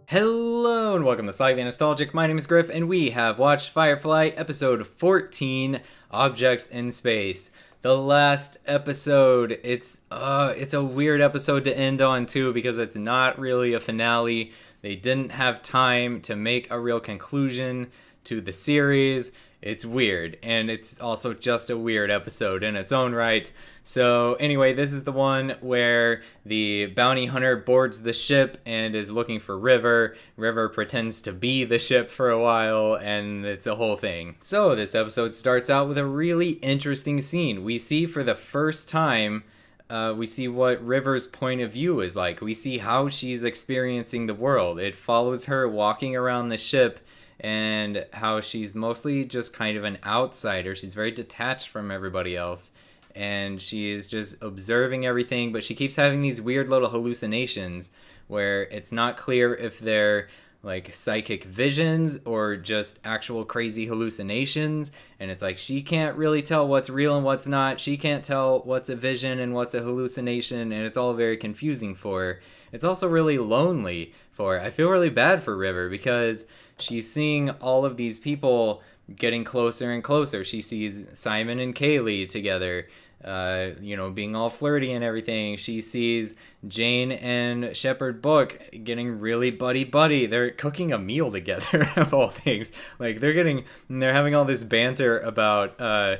Hello and welcome to Slightly Nostalgic. My name is Griff and we have watched Firefly episode 14, Objects in Space. The last episode, it's a weird episode to end on too because it's not really a finale. They didn't have time to make a real conclusion to the series. It's weird, and it's also just a weird episode in its own right. So anyway, this is the one where the bounty hunter boards the ship and is looking for River. River pretends to be the ship for a while, and it's a whole thing. So this episode starts out with a really interesting scene. We see for the first time we see what River's point of view is like. We see how she's experiencing the world. It follows her walking around the ship and how she's mostly just kind of an outsider. She's very detached from everybody else, and she's just observing everything, but she keeps having these weird little hallucinations where it's not clear if they're like psychic visions or just actual crazy hallucinations, and it's like she can't really tell what's real and what's not. She can't tell what's a vision and what's a hallucination, and it's all very confusing for her. It's also really lonely for her. I feel really bad for River because she's seeing all of these people getting closer and closer. She sees Simon and Kaylee together, being all flirty and everything. She sees Jane and Shepherd Book getting really buddy-buddy. They're cooking a meal together, of all things. Like, they're having all this banter about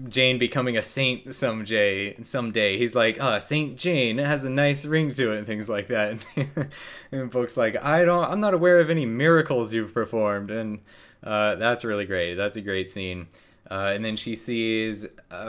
Jane becoming a saint someday. He's like, Saint Jane, it has a nice ring to it, and things like that. And Book's like, I'm not aware of any miracles you've performed. And that's really great. That's a great scene. And then she sees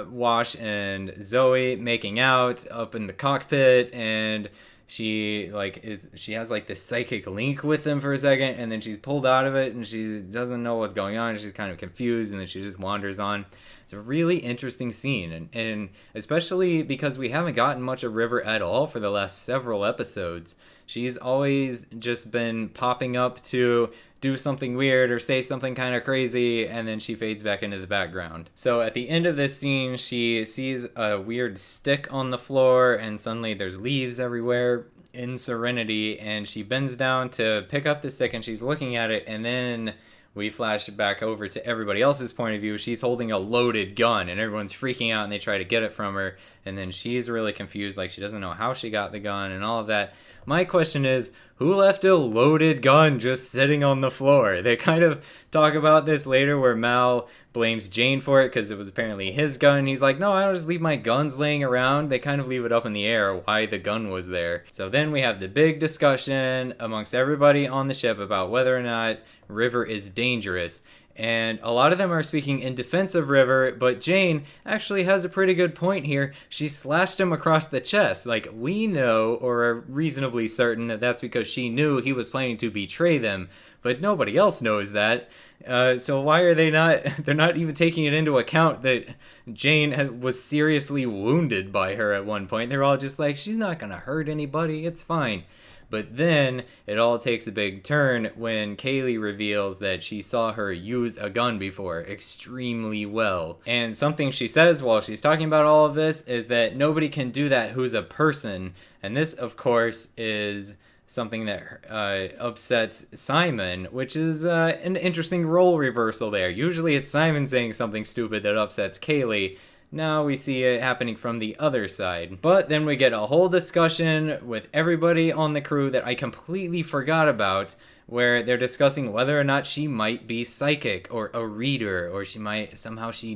Wash and Zoe making out up in the cockpit, and she has like this psychic link with them for a second, and then she's pulled out of it, and she doesn't know what's going on. She's kind of confused, and then she just wanders on. It's a really interesting scene, and especially because we haven't gotten much of River at all for the last several episodes. She's always just been popping up to do something weird or say something kind of crazy, and then she fades back into the background. So at the end of this scene, she sees a weird stick on the floor, and suddenly there's leaves everywhere in Serenity, and she bends down to pick up the stick, and she's looking at it, and then we flash back over to everybody else's point of view. She's holding a loaded gun, and everyone's freaking out, and they try to get it from her, and then she's really confused, like she doesn't know how she got the gun and all of that. My question is, who left a loaded gun just sitting on the floor? They kind of talk about this later where Mal blames Jane for it because it was apparently his gun. He's like, no, I don't just leave my guns laying around. They kind of leave it up in the air why the gun was there. So then we have the big discussion amongst everybody on the ship about whether or not River is dangerous. And a lot of them are speaking in defense of River, but Jane actually has a pretty good point here. She slashed him across the chest. Like, we know, or are reasonably certain, that that's because she knew he was planning to betray them, but nobody else knows that. So why are they not, they're not even taking it into account that Jane was seriously wounded by her at one point. They're all just like, she's not gonna hurt anybody, it's fine. But then it all takes a big turn when Kaylee reveals that she saw her use a gun before extremely well. And something she says while she's talking about all of this is that nobody can do that who's a person. And this, of course, is something that upsets Simon, which is an interesting role reversal there. Usually it's Simon saying something stupid that upsets Kaylee. Now we see it happening from the other side. But then we get a whole discussion with everybody on the crew that I completely forgot about, where they're discussing whether or not she might be psychic or a reader, or she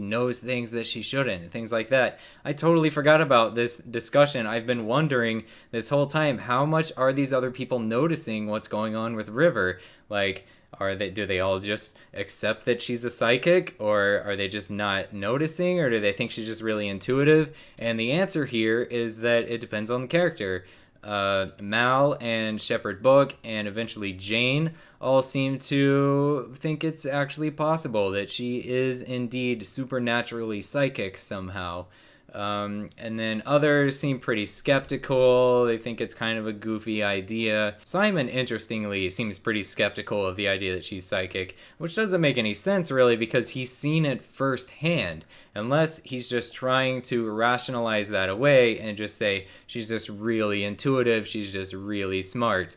knows things that she shouldn't, things like that. I totally forgot about this discussion. I've been wondering this whole time, how much are these other people noticing what's going on with River? Like, do they all just accept that she's a psychic, or are they just not noticing, or do they think she's just really intuitive? And the answer here is that it depends on the character. Mal and Shepherd Book and eventually Jane all seem to think it's actually possible that she is indeed supernaturally psychic somehow. And then others seem pretty skeptical. They think it's kind of a goofy idea. Simon, interestingly, seems pretty skeptical of the idea that she's psychic, which doesn't make any sense really because he's seen it firsthand. Unless he's just trying to rationalize that away and just say she's just really intuitive, she's just really smart.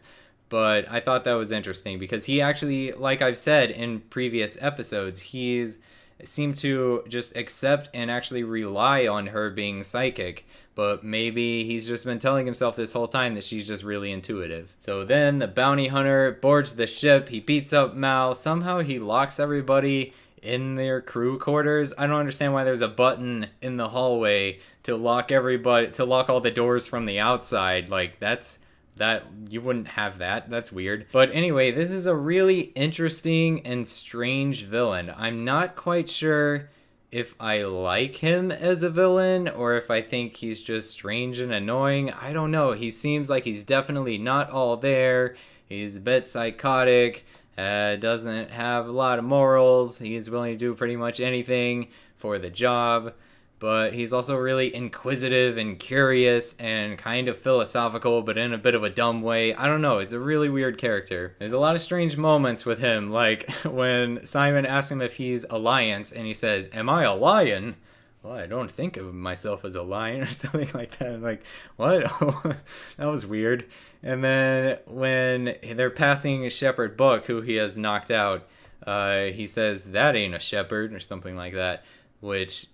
but I thought that was interesting because he actually, like I've said in previous episodes, he's seemed to just accept and actually rely on her being psychic. But maybe he's just been telling himself this whole time that she's just really intuitive. So then the bounty hunter boards the ship. He beats up Mal. Somehow he locks everybody in their crew quarters. I don't understand why there's a button in the hallway to lock everybody, to lock all the doors from the outside. Like, that you wouldn't have that. That's weird. But anyway, this is a really interesting and strange villain. I'm not quite sure if I like him as a villain or if I think he's just strange and annoying. I don't know. He seems like he's definitely not all there. He's a bit psychotic, doesn't have a lot of morals. He's willing to do pretty much anything for the job. But he's also really inquisitive and curious and kind of philosophical, but in a bit of a dumb way. I don't know, it's a really weird character. There's a lot of strange moments with him, like when Simon asks him if he's a lion, and he says, "Am I a lion?" "Well, I don't think of myself as a lion," or something like that. I'm like, what? That was weird. And then when they're passing Shepherd Book, who he has knocked out, he says, "That ain't a shepherd," or something like that, which...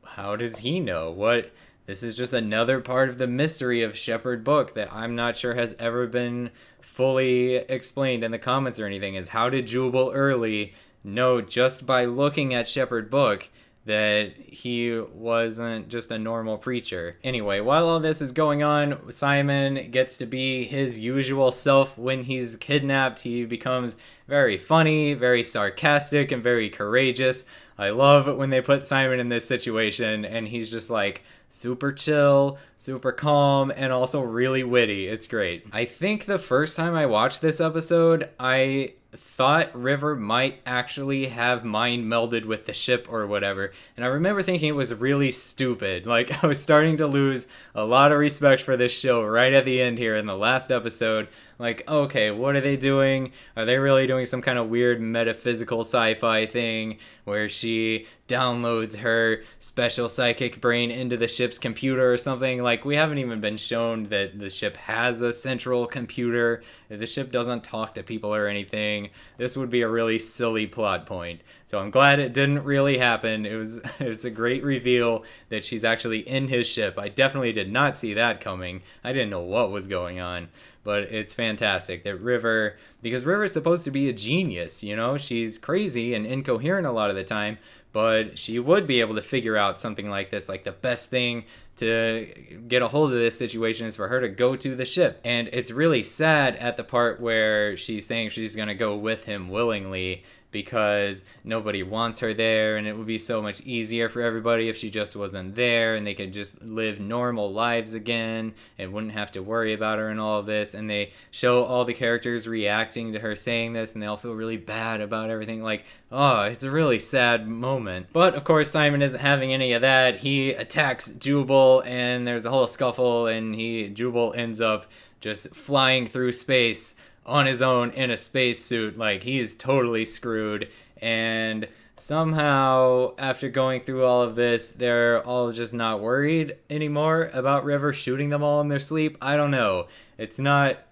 how does he know? What? This is just another part of the mystery of Shepherd Book that I'm not sure has ever been fully explained in the comments or anything, is how did Jubal Early know just by looking at Shepherd Book that he wasn't just a normal preacher? Anyway, while all this is going on, Simon gets to be his usual self. When he's kidnapped, he becomes very funny, very sarcastic, and very courageous. I love when they put Simon in this situation and he's just like super chill, super calm, and also really witty. It's great. I think the first time I watched this episode, I thought River might actually have mind melded with the ship or whatever, and I remember thinking it was really stupid. Like, I was starting to lose a lot of respect for this show right at the end here in the last episode. Like, okay, what are they doing? Are they really doing some kind of weird metaphysical sci-fi thing where she downloads her special psychic brain into the ship's computer or something? Like, we haven't even been shown that the ship has a central computer. If the ship doesn't talk to people or anything, this would be a really silly plot point. So I'm glad it didn't really happen. It was a great reveal that she's actually in his ship. I definitely did not see that coming. I didn't know what was going on. But it's fantastic that River, because River's supposed to be a genius, you know? She's crazy and incoherent a lot of the time, but she would be able to figure out something like this. Like, the best thing to get a hold of this situation is for her to go to the ship. And it's really sad at the part where she's saying she's going to go with him willingly because nobody wants her there, and it would be so much easier for everybody if she just wasn't there and they could just live normal lives again and wouldn't have to worry about her and all of this. And they show all the characters reacting to her saying this, and they all feel really bad about everything. Like, oh, it's a really sad moment. But of course Simon isn't having any of that. He attacks Jubal and there's a whole scuffle, and Jubal ends up just flying through space on his own in a spacesuit. Like, he's totally screwed. And somehow, after going through all of this, they're all just not worried anymore about River shooting them all in their sleep. I don't know. It's not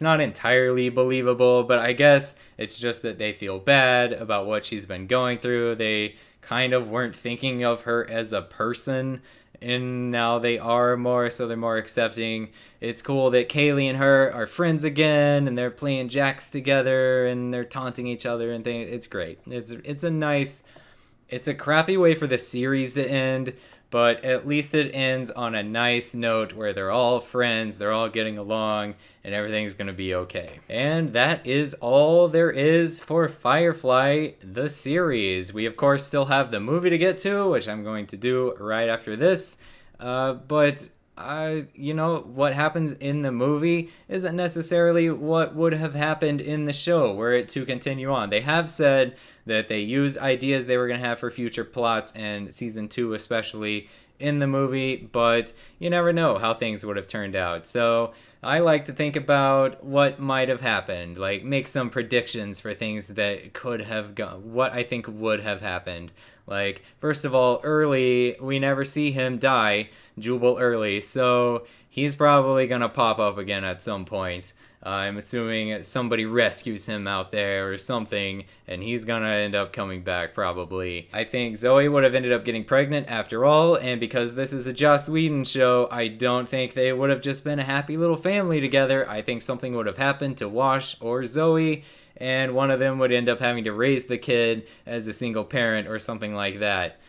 entirely believable, but I guess it's just that they feel bad about what she's been going through. They kind of weren't thinking of her as a person, and now they are more, so they're more accepting. It's cool that Kaylee and her are friends again, and they're playing jacks together, and they're taunting each other and things. It's great. It's a crappy way for the series to end, but at least it ends on a nice note where they're all friends, they're all getting along, and everything's gonna be okay. And that is all there is for Firefly, the series. We, of course, still have the movie to get to, which I'm going to do right after this. You know, what happens in the movie isn't necessarily what would have happened in the show were it to continue on. They have said that they used ideas they were going to have for future plots, and season 2 especially, in the movie, but you never know how things would have turned out. So I like to think about what might have happened, like make some predictions for things that could have gone, what I think would have happened. Like, first of all, Early, we never see him die, Jubal Early, so he's probably gonna pop up again at some point. I'm assuming somebody rescues him out there or something, and he's gonna end up coming back probably. I think Zoe would have ended up getting pregnant after all, and because this is a Joss Whedon show, I don't think they would have just been a happy little family together. I think something would have happened to Wash or Zoe, and one of them would end up having to raise the kid as a single parent or something like that.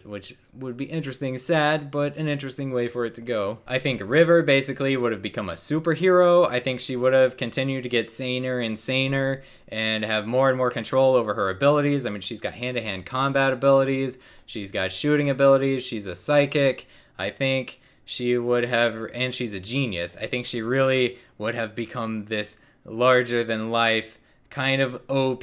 Which would be interesting, sad, but an interesting way for it to go. I think River basically would have become a superhero. I think she would have continued to get saner and saner and have more and more control over her abilities. I mean, she's got hand-to-hand combat abilities, she's got shooting abilities, she's a psychic. I think she would have, and she's a genius. I think she really would have become this larger-than-life kind of OP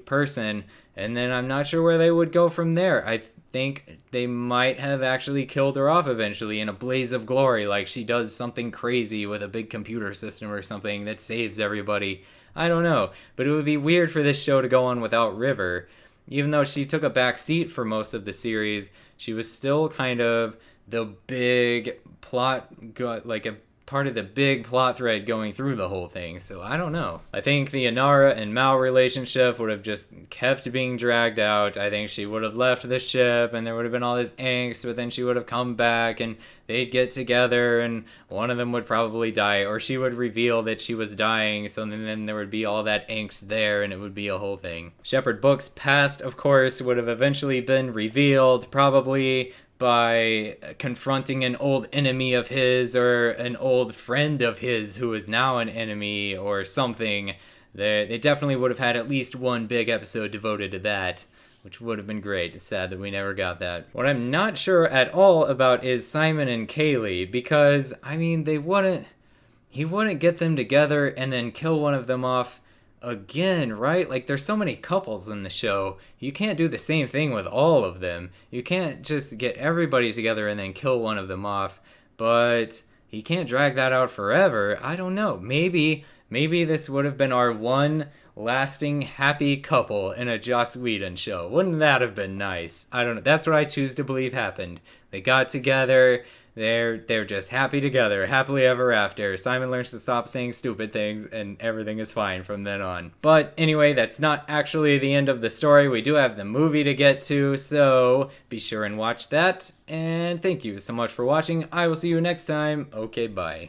person. And then I'm not sure where they would go from there. I think they might have actually killed her off eventually in a blaze of glory, like she does something crazy with a big computer system or something that saves everybody. I don't know, but it would be weird for this show to go on without River. Even though she took a back seat for most of the series, she was still kind of the big plot, like a part of the big plot thread going through the whole thing, so I don't know. I think the Inara and Mal relationship would have just kept being dragged out. I think she would have left the ship and there would have been all this angst, but then she would have come back and they'd get together and one of them would probably die, or she would reveal that she was dying, so then there would be all that angst there and it would be a whole thing. Shepherd Book's past, of course, would have eventually been revealed, probably by confronting an old enemy of his or an old friend of his who is now an enemy or something. They definitely would have had at least one big episode devoted to that, which would have been great. It's sad that we never got that. What I'm not sure at all about is Simon and Kaylee, because, I mean, he wouldn't get them together and then kill one of them off again, right? Like, there's so many couples in the show. You can't do the same thing with all of them. You can't just get everybody together and then kill one of them off, but he can't drag that out forever. I don't know. Maybe this would have been our one lasting happy couple in a Joss Whedon show. Wouldn't that have been nice? I don't know. That's what I choose to believe happened. They got together. They're just happy together, happily ever after. Simon learns to stop saying stupid things, and everything is fine from then on. But anyway, that's not actually the end of the story. We do have the movie to get to, so be sure and watch that. And thank you so much for watching. I will see you next time. Okay, bye.